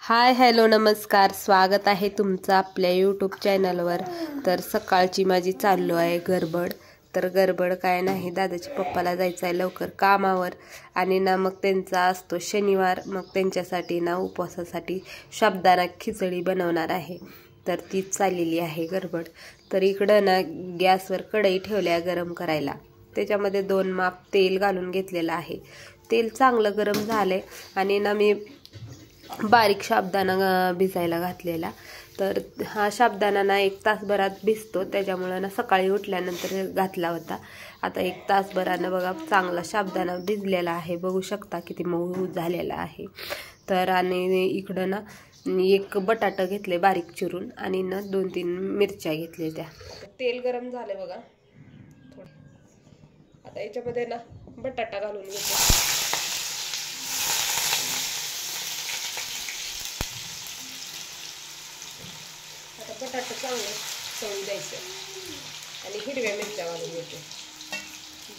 Hi hello नमस्कार, स्वागत आहे तुमचं आपल्या यूट्यूब चॅनलवर। तर सकाळची माझी चालू आहे गडबड। तर गडबड काय नाही, दादाच्या पप्पाला जायचं आहे लवकर कामावर आणि ना मग त्यांचा असतो शनिवार, मग त्यांच्यासाठी ना उपवासासाठी साबुदाणा खिचडी बनवणार आहे। तर तीच चाललेली आहे गडबड। तर इकडं ना गॅसवर कढई ठेवल्या गरम करायला, त्याच्यामध्ये 2 माप तेल घालून घेतलेलं आहे। तेल चांगलं गरम झाले आणि ना मी बारीक साबुदाणा भिजायला घातलेला। तर हा साबुदाणा ना 1 तासभरात भिजतो, त्याच्यामुळे ना सकाळी उठल्यानंतर घातला होता। आता 1 तासभरानं बघा चांगला साबुदाणा भिजलेला आहे, बघू शकता किती मऊ झालेला आहे। तर आणि इकडं ना 1 बटाटा घेतले बारीक चिरून आणि ना 2-3 मिरच्या घेतल्या। तेल गरम झाले बघा थोडे, आता याच्यामध्ये ना बटाटा घालून घेते। बटाटा चांगलं तळून द्यायचं आणि हिरव्या मिरच्या घालून घेते।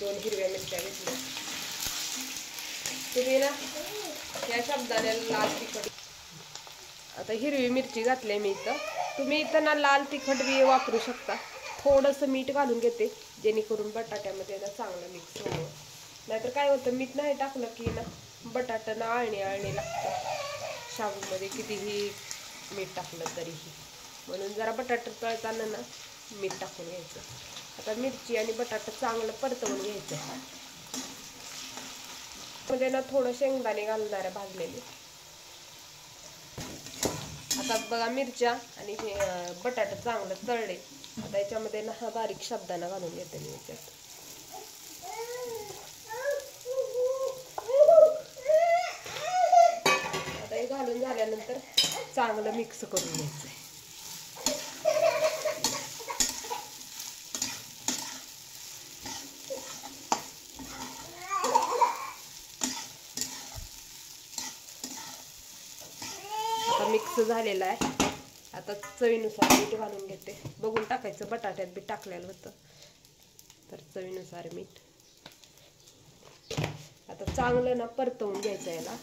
2 हिरव्या मिरच्या घेतल्या। तुम्ही ना या साबुदाण्याला लाल तिखट, आता हिरवी मिरची घातली मी इथं, तुम्ही इथं ना लाल तिखट बी वापरू शकता। थोडंसं मीठ घालून घेते जेणेकरून बटाट्यामध्ये ना चांगलं मिक्स व्हावं। नाहीतर काय होतं, मीठ नाही टाकलं की ना बटाटा ना आळणी लागतं शाबूमध्ये, कितीही मीठ टाकलं तरीही। म्हणून जरा बटाटा तळताना ना मीठ टाकून घ्यायचं। आता मिरची आणि बटाटा चांगलं परतवून घ्यायचं। मध्ये ना थोडं शेंगदाणे घालणार आहे भाजलेले। आता बघा मिरच्या आणि बटाटा चांगलं तळले, आता याच्यामध्ये ना हा बारीक साबुदाणा घालून घेते मी याच्यात। आता हे घालून झाल्यानंतर चांगलं मिक्स करून घ्यायचं। मिक्स झालेला आहे, आता चवीनुसार मीठ घालून घेते। बघून टाकायचं, बटाट्यात बी टाकलेलं होतं, तर चवीनुसार मीठ। आता चांगलं ना परतवून घ्यायचं याला।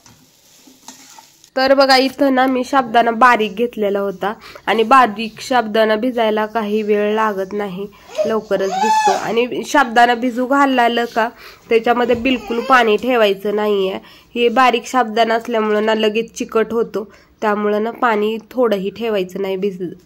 तर बघा इथं ना मी साबुदाणा बारीक घेतलेला होता आणि बारीक साबुदाणा भिजायला काही वेळ लागत नाही, लवकरच भिजतो। आणि साबुदाणा भिजू घाललं का त्याच्यामध्ये बिलकुल पाणी ठेवायचं नाहीये। हे बारीक साबुदाणा असल्यामुळे ना लगेच चिकट होतो, त्यामुळे ना पाणी थोडंही ठेवायचं नाही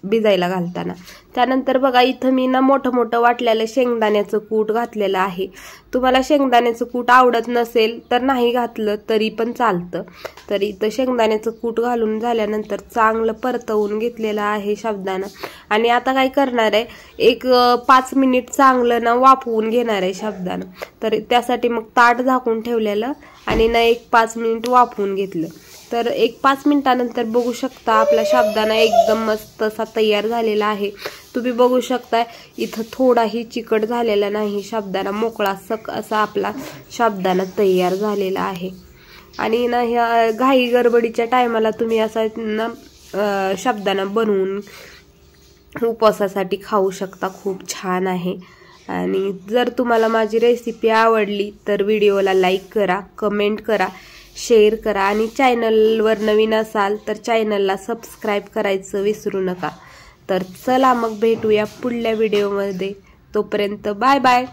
भिजायला घालताना। त्यानंतर बघा इथं मी ना मोठं वाटलेलं शेंगदाण्याचं कूट घातलेलं आहे। तुम्हाला शेंगदाण्याचं कूट आवडत नसेल तर नाही घातलं तरी पण चालतं। तर इथं शेंगदाण्याचं कूट घालून झाल्यानंतर चांगलं परतवून घेतलेलं आहे साबुदाणा। आणि आता काय करणार आहे, 5 मिनिट चांगलं ना वाफवून घेणार आहे साबुदाणा। तर त्यासाठी मग ताट झाकून ठेवलेलं आणि ना 5 मिनिट वाफवून घेतलं। तर 5 मिनिटानंतर बघू शकता आपला साबुदाणा एकदम मस्त असा तयार झालेला आहे। तुम्ही बघू शकता इथं थोडाही चिकट झालेला नाही, साबुदाणा मोकळा सक असा आपला साबुदाणा तयार झालेला आहे। आणि ना ह्या घाई गडबडीच्या टायमाला तुम्ही असा ना साबुदाणा बनवून उपवासासाठी खाऊ शकता, खूप छान आहे। आणि जर तुम्हाला माझी रेसिपी आवडली तर व्हिडिओला लाईक करा, कमेंट करा, शेअर करा आणि चॅनलवर नवीन असाल तर चॅनलला सबस्क्राईब करायचं विसरू नका। तर चला मग भेटूया पुढल्या व्हिडिओमध्ये, तोपर्यंत बाय बाय।